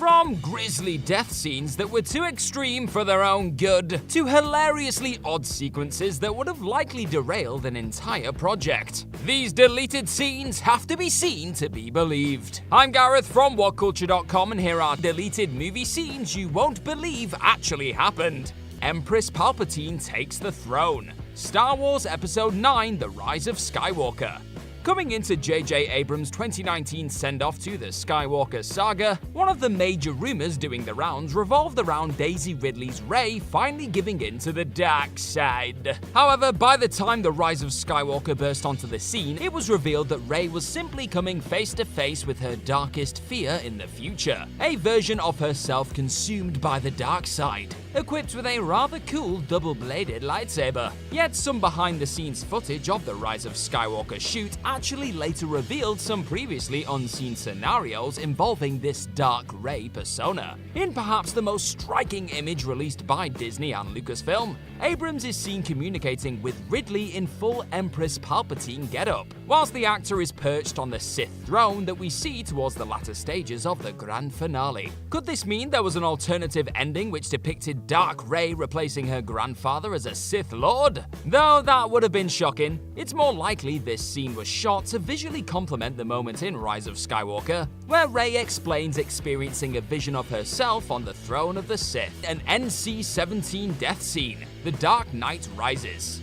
From grisly death scenes that were too extreme for their own good, to hilariously odd sequences that would have likely derailed an entire project. These deleted scenes have to be seen to be believed. I'm Gareth from WhatCulture.com, and here are deleted movie scenes you won't believe actually happened. Empress Palpatine takes the throne. Star Wars Episode 9: The Rise of Skywalker. Coming into J.J. Abrams' 2019 send-off to the Skywalker saga, one of the major rumors doing the rounds revolved around Daisy Ridley's Rey finally giving in to the dark side. However, by the time The Rise of Skywalker burst onto the scene, it was revealed that Rey was simply coming face-to-face with her darkest fear in the future, a version of herself consumed by the dark side, equipped with a rather cool double-bladed lightsaber. Yet some behind-the-scenes footage of the Rise of Skywalker shoot actually later revealed some previously unseen scenarios involving this dark Rey persona. In perhaps the most striking image released by Disney and Lucasfilm, Abrams is seen communicating with Ridley in full Empress Palpatine getup, whilst the actor is perched on the Sith throne that we see towards the latter stages of the grand finale. Could this mean there was an alternative ending which depicted Dark Rey replacing her grandfather as a Sith Lord? Though that would have been shocking, it's more likely this scene was shot to visually complement the moment in Rise of Skywalker, where Rey explains experiencing a vision of herself on the throne of the Sith, an NC-17 death scene. The Dark Knight Rises.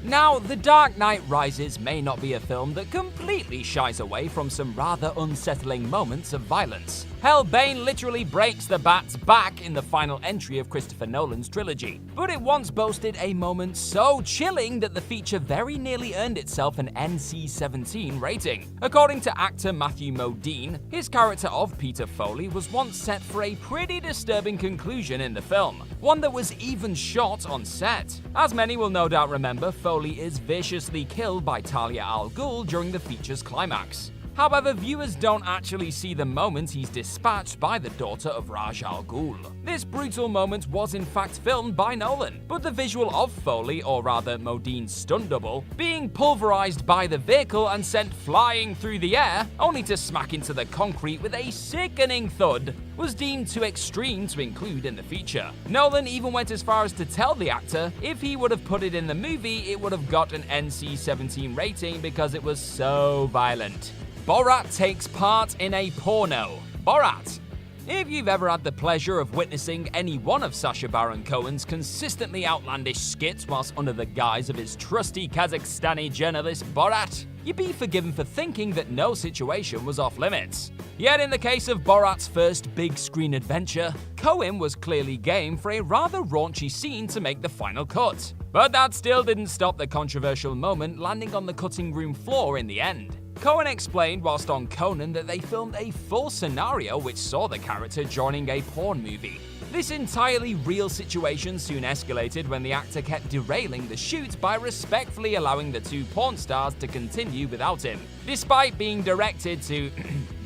Now, The Dark Knight Rises may not be a film that completely shies away from some rather unsettling moments of violence. Hell, Bane literally breaks the Bat's back in the final entry of Christopher Nolan's trilogy. But it once boasted a moment so chilling that the feature very nearly earned itself an NC-17 rating. According to actor Matthew Modine, his character of Peter Foley was once set for a pretty disturbing conclusion in the film, one that was even shot on set. As many will no doubt remember, Foley is viciously killed by Talia al Ghul during the feature's climax. However, viewers don't actually see the moment he's dispatched by the daughter of Ra's al Ghul. This brutal moment was in fact filmed by Nolan, but the visual of Foley, or rather Modine's stunt double, being pulverized by the vehicle and sent flying through the air, only to smack into the concrete with a sickening thud, was deemed too extreme to include in the feature. Nolan even went as far as to tell the actor if he would have put it in the movie, it would have got an NC-17 rating because it was so violent. Borat takes part in a porno. Borat. If you've ever had the pleasure of witnessing any one of Sacha Baron Cohen's consistently outlandish skits whilst under the guise of his trusty Kazakhstani journalist Borat, you'd be forgiven for thinking that no situation was off limits. Yet in the case of Borat's first big screen adventure, Cohen was clearly game for a rather raunchy scene to make the final cut. But that still didn't stop the controversial moment landing on the cutting room floor in the end. Cohen explained whilst on Conan that they filmed a full scenario which saw the character joining a porn movie. This entirely real situation soon escalated when the actor kept derailing the shoot by respectfully allowing the two porn stars to continue without him, despite being directed to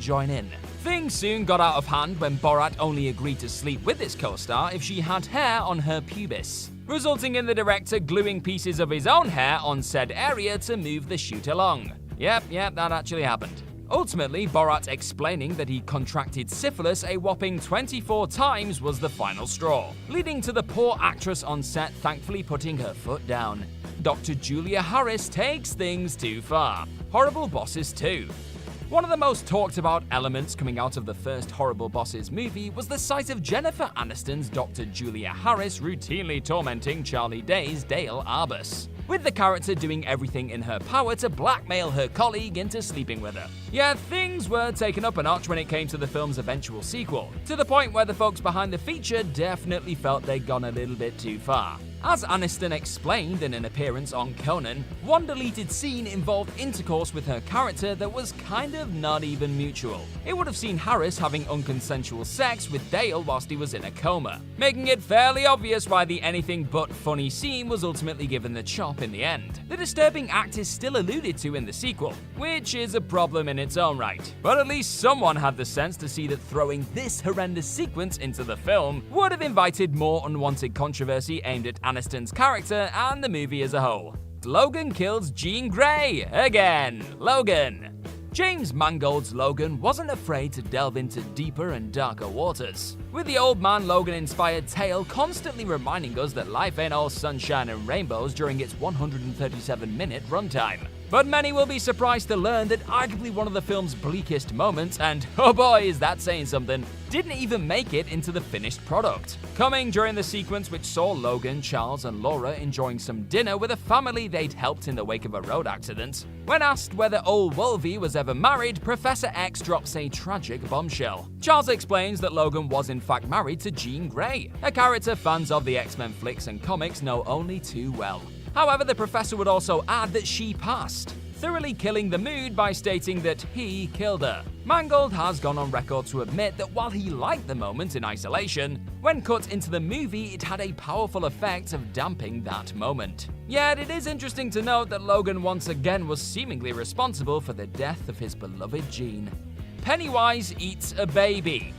join in. Things soon got out of hand when Borat only agreed to sleep with his co-star if she had hair on her pubis, resulting in the director gluing pieces of his own hair on said area to move the shoot along. Yep, that actually happened. Ultimately, Borat explaining that he contracted syphilis a whopping 24 times was the final straw, leading to the poor actress on set thankfully putting her foot down. Dr. Julia Harris takes things too far. Horrible Bosses 2. One of the most talked about elements coming out of the first Horrible Bosses movie was the sight of Jennifer Aniston's Dr. Julia Harris routinely tormenting Charlie Day's Dale Arbus, with the character doing everything in her power to blackmail her colleague into sleeping with her. Yet things were taken up a notch when it came to the film's eventual sequel, to the point where the folks behind the feature definitely felt they'd gone a little bit too far. As Aniston explained in an appearance on Conan, one deleted scene involved intercourse with her character that was kind of not even mutual. It would have seen Harris having unconsensual sex with Dale whilst he was in a coma, making it fairly obvious why the anything but funny scene was ultimately given the chop in the end. The disturbing act is still alluded to in the sequel, which is a problem in its own right. But at least someone had the sense to see that throwing this horrendous sequence into the film would have invited more unwanted controversy aimed at Aniston's character and the movie as a whole. Logan kills Jean Grey again. Logan. James Mangold's Logan wasn't afraid to delve into deeper and darker waters, with the old man Logan-inspired tale constantly reminding us that life ain't all sunshine and rainbows during its 137-minute runtime. But many will be surprised to learn that arguably one of the film's bleakest moments, and oh boy is that saying something, didn't even make it into the finished product. Coming during the sequence which saw Logan, Charles and Laura enjoying some dinner with a family they'd helped in the wake of a road accident. When asked whether old Wolvie was ever married, Professor X drops a tragic bombshell. Charles explains that Logan was in fact married to Jean Grey, a character fans of the X-Men flicks and comics know only too well. However, the professor would also add that she passed, thoroughly killing the mood by stating that he killed her. Mangold has gone on record to admit that while he liked the moment in isolation, when cut into the movie it had a powerful effect of damping that moment. Yet it is interesting to note that Logan once again was seemingly responsible for the death of his beloved Jean. Pennywise eats a baby.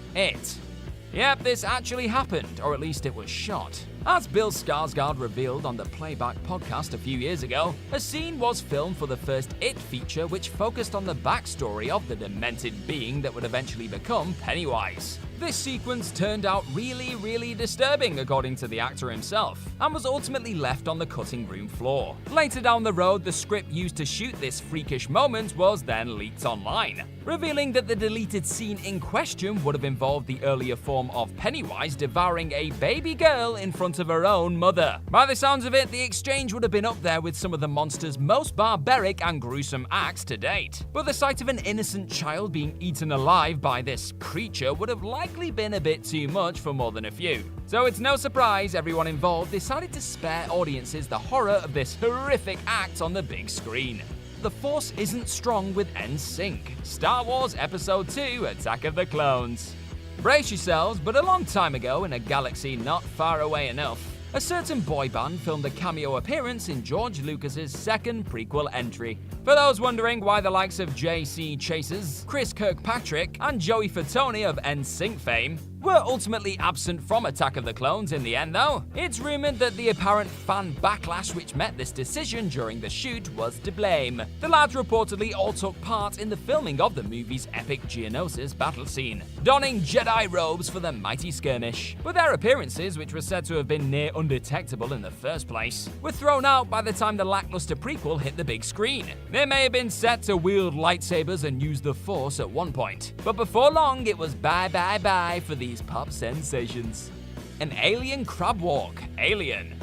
Yep, this actually happened, or at least it was shot. As Bill Skarsgård revealed on the Playback podcast a few years ago, a scene was filmed for the first It feature which focused on the backstory of the demented being that would eventually become Pennywise. This sequence turned out really disturbing according to the actor himself, and was ultimately left on the cutting room floor. Later down the road, the script used to shoot this freakish moment was then leaked online, revealing that the deleted scene in question would have involved the earlier form of Pennywise devouring a baby girl in front of her own mother. By the sounds of it, the exchange would have been up there with some of the monster's most barbaric and gruesome acts to date. But the sight of an innocent child being eaten alive by this creature would have likely been a bit too much for more than a few. So it's no surprise everyone involved decided to spare audiences the horror of this horrific act on the big screen. The Force isn't strong with NSYNC. Star Wars Episode 2: Attack of the Clones. Brace yourselves, but a long time ago in a galaxy not far away enough, a certain boy band filmed a cameo appearance in George Lucas's second prequel entry. For those wondering why the likes of J.C. Chasers, Chris Kirkpatrick, and Joey Fatone of NSYNC fame were ultimately absent from Attack of the Clones in the end though, it's rumored that the apparent fan backlash which met this decision during the shoot was to blame. The lads reportedly all took part in the filming of the movie's epic Geonosis battle scene, donning Jedi robes for the mighty skirmish. But their appearances, which were said to have been near undetectable in the first place, were thrown out by the time the lackluster prequel hit the big screen. They may have been set to wield lightsabers and use the Force at one point, but before long it was bye for these pop sensations. An alien crab walk. Alien.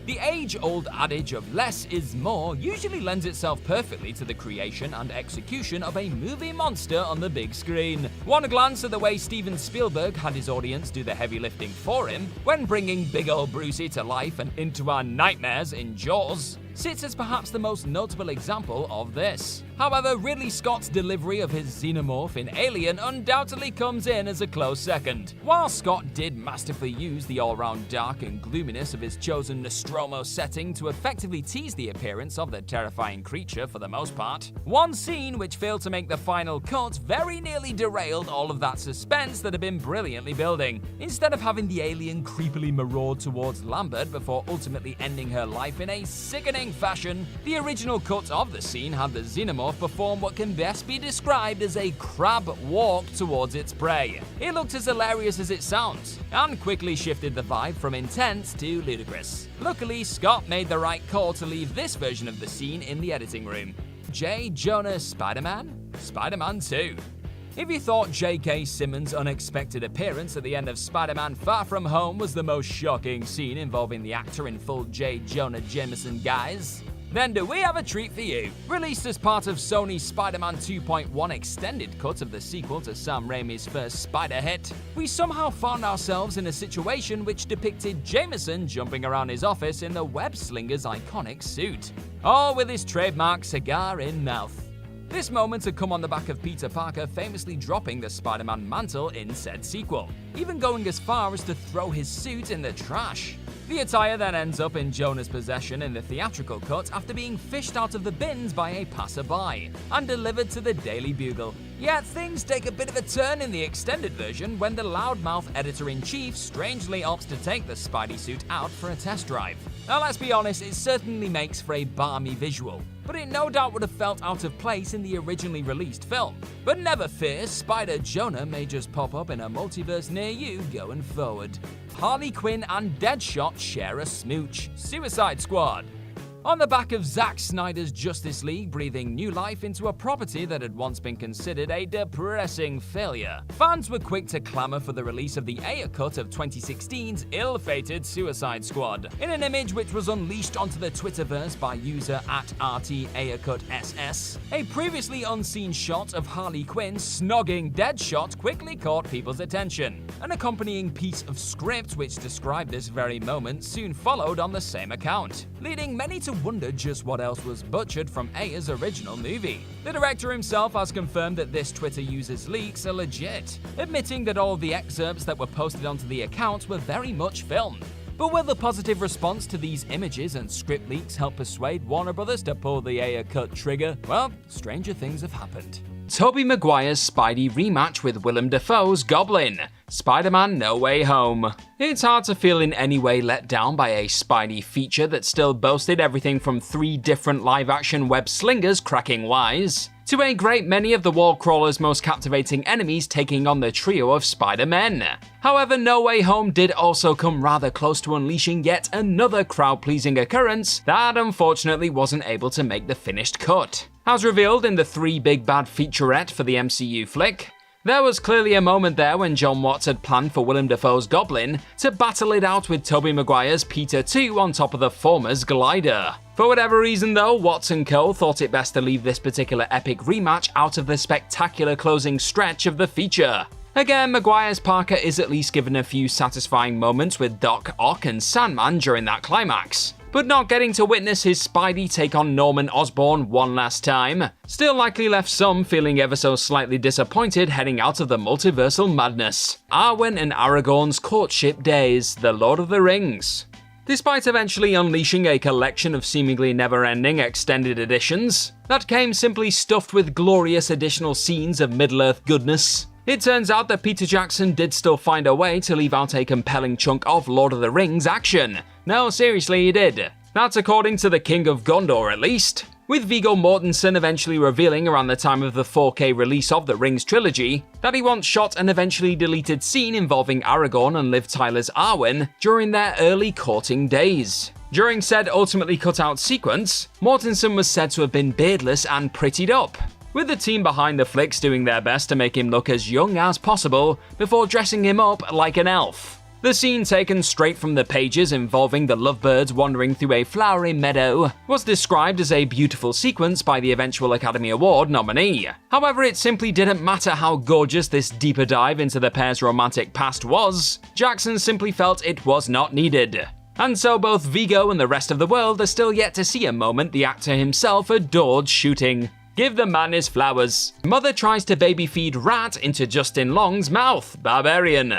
The age-old adage of less is more usually lends itself perfectly to the creation and execution of a movie monster on the big screen. One glance at the way Steven Spielberg had his audience do the heavy lifting for him when bringing big old Brucey to life and into our nightmares in Jaws sits as perhaps the most notable example of this. However, Ridley Scott's delivery of his xenomorph in Alien undoubtedly comes in as a close second. While Scott did masterfully use the all-round dark and gloominess of his chosen Nostromo setting to effectively tease the appearance of the terrifying creature for the most part, one scene which failed to make the final cut very nearly derailed all of that suspense that had been brilliantly building. Instead of having the alien creepily maraud towards Lambert before ultimately ending her life in a sickening fashion, the original cut of the scene had the xenomorph perform what can best be described as a crab walk towards its prey. It looked as hilarious as it sounds, and quickly shifted the vibe from intense to ludicrous. Luckily, Scott made the right call to leave this version of the scene in the editing room. J. Jonah Spider-Man? Spider-Man 2. If you thought J.K. Simmons' unexpected appearance at the end of Spider-Man Far From Home was the most shocking scene involving the actor in full J. Jonah Jameson guise, then do we have a treat for you. Released as part of Sony's Spider-Man 2.1 extended cut of the sequel to Sam Raimi's first Spider hit, we somehow found ourselves in a situation which depicted Jameson jumping around his office in the web-slinger's iconic suit, all with his trademark cigar in mouth. This moment had come on the back of Peter Parker famously dropping the Spider-Man mantle in said sequel, even going as far as to throw his suit in the trash. The attire then ends up in Jonah's possession in the theatrical cut after being fished out of the bins by a passerby and delivered to the Daily Bugle. Yet things take a bit of a turn in the extended version when the loudmouth editor-in-chief strangely opts to take the Spidey suit out for a test drive. Now let's be honest, it certainly makes for a balmy visual. but it no doubt would have felt out of place in the originally released film. But never fear, Spider Jonah may just pop up in a multiverse near you going forward. Harley Quinn and Deadshot share a smooch. Suicide Squad. On the back of Zack Snyder's Justice League breathing new life into a property that had once been considered a depressing failure, fans were quick to clamor for the release of the Ayer cut of 2016's ill-fated Suicide Squad, in an image which was unleashed onto the Twitterverse by user @RTAyercutSS. A previously unseen shot of Harley Quinn snogging Deadshot quickly caught people's attention. An accompanying piece of script which described this very moment soon followed on the same account, leading many to wonder just what else was butchered from Ayer's original movie. The director himself has confirmed that this Twitter user's leaks are legit, admitting that all the excerpts that were posted onto the account were very much filmed. But will the positive response to these images and script leaks help persuade Warner Brothers to pull the Ayer cut trigger? Well, stranger things have happened. Tobey Maguire's Spidey rematch with Willem Dafoe's Goblin. Spider-Man No Way Home. It's hard to feel in any way let down by a Spidey feature that still boasted everything from 3 different live-action web slingers cracking wise, to a great many of the Wallcrawler's most captivating enemies taking on the trio of Spider-Men. However, No Way Home did also come rather close to unleashing yet another crowd-pleasing occurrence that unfortunately wasn't able to make the finished cut. As revealed in the 3 Big Bad featurette for the MCU flick, there was clearly a moment there when John Watts had planned for Willem Dafoe's Goblin to battle it out with Tobey Maguire's Peter 2 on top of the former's glider. For whatever reason though, Watts and co. thought it best to leave this particular epic rematch out of the spectacular closing stretch of the feature. Again, Maguire's Parker is at least given a few satisfying moments with Doc Ock and Sandman during that climax, but not getting to witness his Spidey take on Norman Osborn one last time still likely left some feeling ever so slightly disappointed heading out of the multiversal madness. Arwen and Aragorn's courtship days, The Lord of the Rings. Despite eventually unleashing a collection of seemingly never-ending extended editions that came simply stuffed with glorious additional scenes of Middle-earth goodness, it turns out that Peter Jackson did still find a way to leave out a compelling chunk of Lord of the Rings action. No, seriously, he did. That's according to the King of Gondor at least, with Viggo Mortensen eventually revealing around the time of the 4K release of the Rings trilogy that he once shot an eventually deleted scene involving Aragorn and Liv Tyler's Arwen during their early courting days. During said ultimately cut out sequence, Mortensen was said to have been beardless and prettied up, with the team behind the flicks doing their best to make him look as young as possible before dressing him up like an elf. The scene, taken straight from the pages involving the lovebirds wandering through a flowery meadow, was described as a beautiful sequence by the eventual Academy Award nominee. However, it simply didn't matter how gorgeous this deeper dive into the pair's romantic past was, Jackson simply felt it was not needed. And so both Viggo and the rest of the world are still yet to see a moment the actor himself adored shooting. Give the man his flowers. Mother tries to baby feed rat into Justin Long's mouth. Barbarian.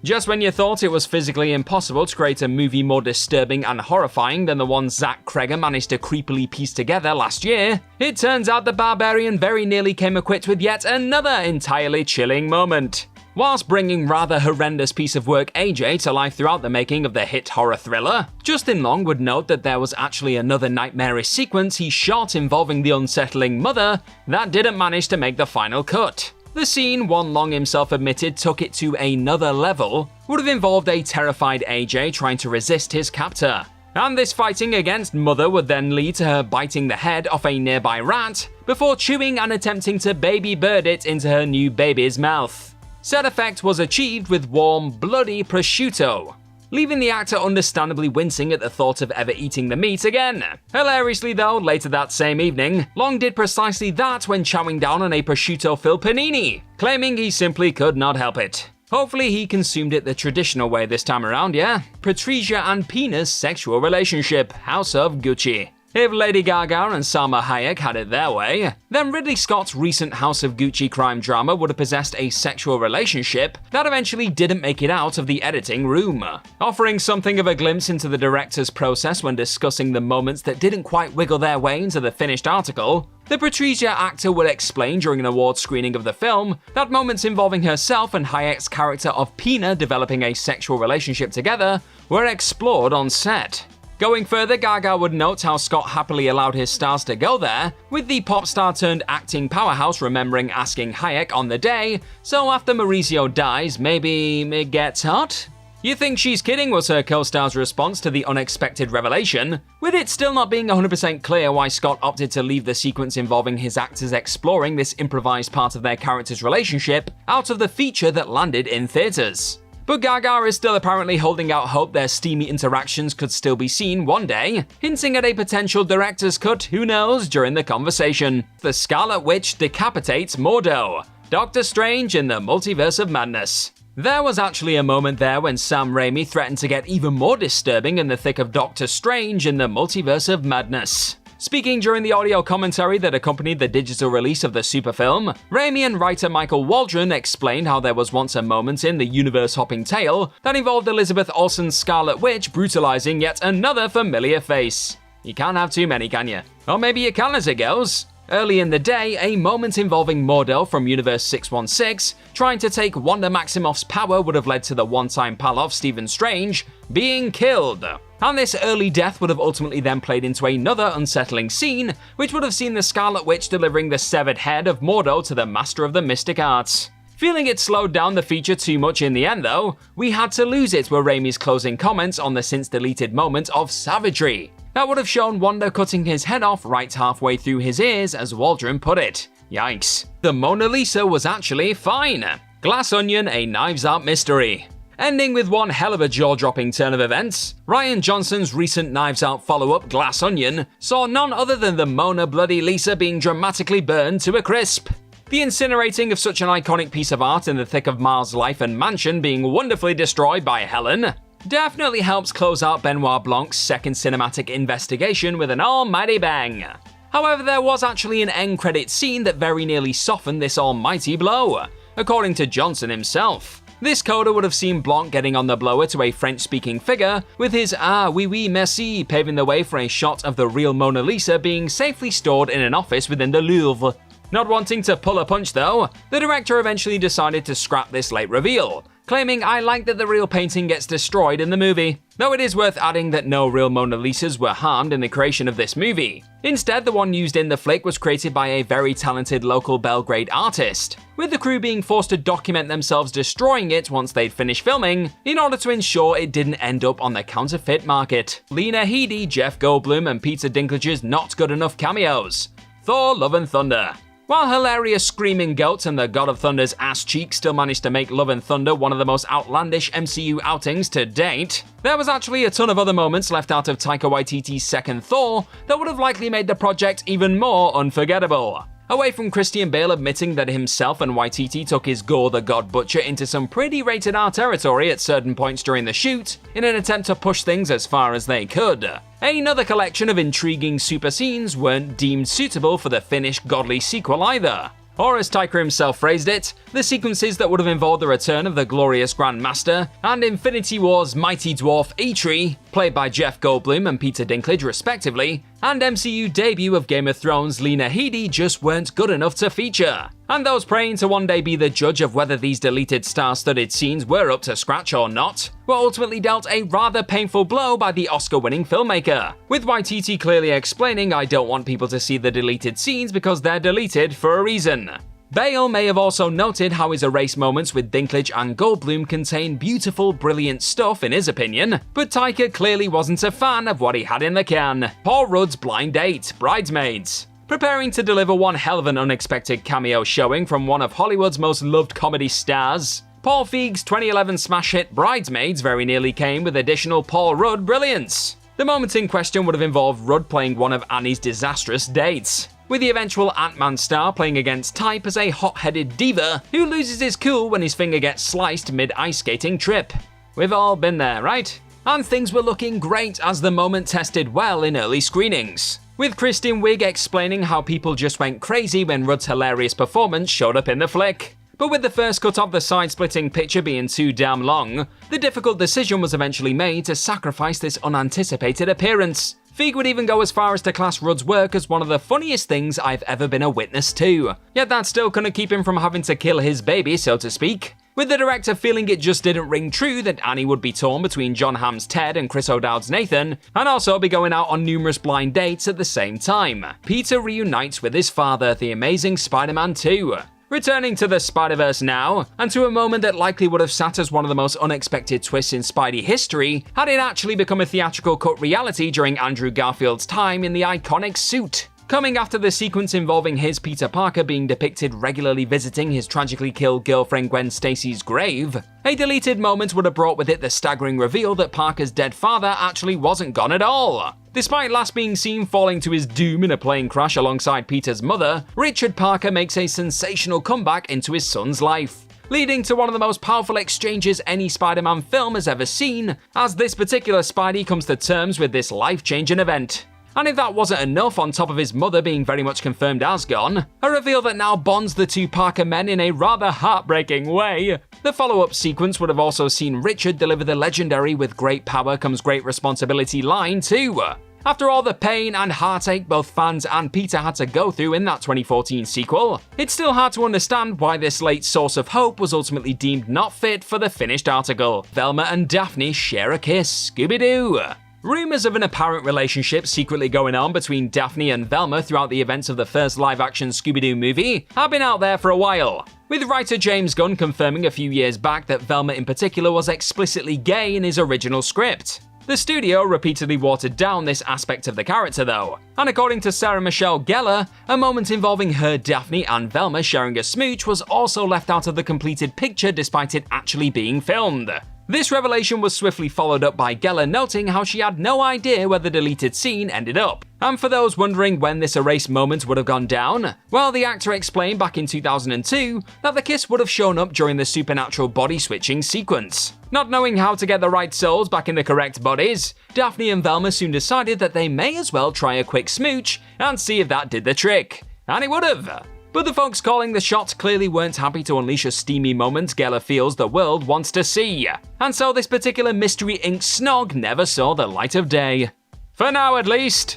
Just when you thought it was physically impossible to create a movie more disturbing and horrifying than the one Zach Cregger managed to creepily piece together last year, it turns out the Barbarian very nearly came equipped with yet another entirely chilling moment. Whilst bringing rather horrendous piece of work AJ to life throughout the making of the hit horror thriller, Justin Long would note that there was actually another nightmarish sequence he shot involving the unsettling mother that didn't manage to make the final cut. The scene, one Long himself admitted took it to another level, would have involved a terrified AJ trying to resist his captor. And this fighting against Mother would then lead to her biting the head off a nearby rat before chewing and attempting to baby bird it into her new baby's mouth. Said effect was achieved with warm, bloody prosciutto, leaving the actor understandably wincing at the thought of ever eating the meat again. Hilariously though, later that same evening, Long did precisely that when chowing down on a prosciutto-filled panini, claiming he simply could not help it. Hopefully he consumed it the traditional way this time around, yeah? Patrizia and Pina's sexual relationship, House of Gucci. If Lady Gaga and Salma Hayek had it their way, then Ridley Scott's recent House of Gucci crime drama would have possessed a sexual relationship that eventually didn't make it out of the editing room. Offering something of a glimpse into the director's process when discussing the moments that didn't quite wiggle their way into the finished article, the Patrizia actor would explain during an awards screening of the film that moments involving herself and Hayek's character of Pina developing a sexual relationship together were explored on set. Going further, Gaga would note how Scott happily allowed his stars to go there, with the pop star turned acting powerhouse remembering asking Hayek on the day, so after Mauricio dies, maybe it gets hot? You think she's kidding was her co-star's response to the unexpected revelation, with it still not being 100% clear why Scott opted to leave the sequence involving his actors exploring this improvised part of their character's relationship out of the feature that landed in theaters. But Gaga is still apparently holding out hope their steamy interactions could still be seen one day, hinting at a potential director's cut, who knows, during the conversation. The Scarlet Witch decapitates Mordo. Doctor Strange in the Multiverse of Madness. There was actually a moment there when Sam Raimi threatened to get even more disturbing in the thick of Doctor Strange in the Multiverse of Madness. Speaking during the audio commentary that accompanied the digital release of the super film, Raimi and writer Michael Waldron explained how there was once a moment in the universe-hopping tale that involved Elizabeth Olsen's Scarlet Witch brutalizing yet another familiar face. You can't have too many, can you? Or maybe you can as it goes. Early in the day, a moment involving Mordo from Universe 616 trying to take Wanda Maximoff's power would have led to the one-time pal of Stephen Strange being killed. And this early death would have ultimately then played into another unsettling scene, which would have seen the Scarlet Witch delivering the severed head of Mordo to the Master of the Mystic Arts. Feeling it slowed down the feature too much in the end though, we had to lose it were Raimi's closing comments on the since-deleted moment of savagery. That would have shown Wanda cutting his head off right halfway through his ears, as Waldron put it. Yikes. The Mona Lisa was actually fine. Glass Onion, a Knives Out mystery. Ending with one hell of a jaw-dropping turn of events, Rian Johnson's recent Knives Out follow-up Glass Onion saw none other than the Mona Bloody Lisa being dramatically burned to a crisp. The incinerating of such an iconic piece of art in the thick of Miles' life and mansion being wonderfully destroyed by Helen definitely helps close out Benoit Blanc's second cinematic investigation with an almighty bang. However, there was actually an end credit scene that very nearly softened this almighty blow, according to Johnson himself. This coda would have seen Blanc getting on the blower to a French-speaking figure, with his "ah oui oui merci" paving the way for a shot of the real Mona Lisa being safely stored in an office within the Louvre. Not wanting to pull a punch though, the director eventually decided to scrap this late reveal, claiming "I like that the real painting gets destroyed in the movie." Though it is worth adding that no real Mona Lisas were harmed in the creation of this movie. Instead, the one used in the flick was created by a very talented local Belgrade artist, with the crew being forced to document themselves destroying it once they'd finished filming, in order to ensure it didn't end up on the counterfeit market. Lena Headey, Jeff Goldblum, and Peter Dinklage's not good enough cameos. Thor: Love and Thunder. While hilarious Screaming Goat and the God of Thunder's ass cheek still managed to make Love and Thunder one of the most outlandish MCU outings to date, there was actually a ton of other moments left out of Taika Waititi's second Thor that would have likely made the project even more unforgettable. Away from Christian Bale admitting that himself and Waititi took his Gore the God Butcher into some pretty rated R territory at certain points during the shoot, in an attempt to push things as far as they could. Another collection of intriguing super scenes weren't deemed suitable for the finished godly sequel either. Or as Taika himself phrased it, the sequences that would have involved the return of the glorious Grand Master and Infinity War's mighty dwarf Eitri, played by Jeff Goldblum and Peter Dinklage respectively, and MCU debut of Game of Thrones Lena Headey just weren't good enough to feature. And those praying to one day be the judge of whether these deleted star-studded scenes were up to scratch or not, were ultimately dealt a rather painful blow by the Oscar-winning filmmaker, with Waititi clearly explaining "I don't want people to see the deleted scenes because they're deleted for a reason." Bale may have also noted how his erased moments with Dinklage and Goldblum contain beautiful, brilliant stuff in his opinion, but Taika clearly wasn't a fan of what he had in the can. Paul Rudd's blind date, Bridesmaids. Preparing to deliver one hell of an unexpected cameo showing from one of Hollywood's most loved comedy stars, Paul Feig's 2011 smash hit Bridesmaids very nearly came with additional Paul Rudd brilliance. The moment in question would have involved Rudd playing one of Annie's disastrous dates, with the eventual Ant-Man star playing against type as a hot-headed diva who loses his cool when his finger gets sliced mid-ice skating trip. We've all been there, right? And things were looking great as the moment tested well in early screenings, with Kristen Wiig explaining how people just went crazy when Rudd's hilarious performance showed up in the flick. But with the first cut of the side-splitting picture being too damn long, the difficult decision was eventually made to sacrifice this unanticipated appearance. Feig would even go as far as to class Rudd's work as one of the funniest things I've ever been a witness to. Yet that still couldn't keep him from having to kill his baby, so to speak. with the director feeling it just didn't ring true that Annie would be torn between John Hamm's Ted and Chris O'Dowd's Nathan, and also be going out on numerous blind dates at the same time. Peter reunites with his father, the Amazing Spider-Man 2. Returning to the Spider-Verse now, and to a moment that likely would have sat as one of the most unexpected twists in Spidey history, had it actually become a theatrical cut reality during Andrew Garfield's time in the iconic suit. Coming after the sequence involving his Peter Parker being depicted regularly visiting his tragically killed girlfriend Gwen Stacy's grave, a deleted moment would have brought with it the staggering reveal that Parker's dead father actually wasn't gone at all. Despite last being seen falling to his doom in a plane crash alongside Peter's mother, Richard Parker makes a sensational comeback into his son's life, leading to one of the most powerful exchanges any Spider-Man film has ever seen, as this particular Spidey comes to terms with this life-changing event. And if that wasn't enough, on top of his mother being very much confirmed as gone, a reveal that now bonds the two Parker men in a rather heartbreaking way. The follow-up sequence would have also seen Richard deliver the legendary "with great power comes great responsibility" line too. After all the pain and heartache both fans and Peter had to go through in that 2014 sequel, it's still hard to understand why this late source of hope was ultimately deemed not fit for the finished article. Velma and Daphne share a kiss, Scooby-Doo. Rumours of an apparent relationship secretly going on between Daphne and Velma throughout the events of the first live-action Scooby-Doo movie have been out there for a while, with writer James Gunn confirming a few years back that Velma in particular was explicitly gay in his original script. The studio repeatedly watered down this aspect of the character though, and according to Sarah Michelle Gellar, a moment involving her, Daphne, and Velma sharing a smooch was also left out of the completed picture despite it actually being filmed. This revelation was swiftly followed up by Gellar noting how she had no idea where the deleted scene ended up. And for those wondering when this erased moment would have gone down, well, the actor explained back in 2002 that the kiss would have shown up during the supernatural body switching sequence. Not knowing how to get the right souls back in the correct bodies, Daphne and Velma soon decided that they may as well try a quick smooch and see if that did the trick. And it would have. But the folks calling the shot clearly weren't happy to unleash a steamy moment Gellar feels the world wants to see. And so this particular Mystery Inc. snog never saw the light of day. For now at least.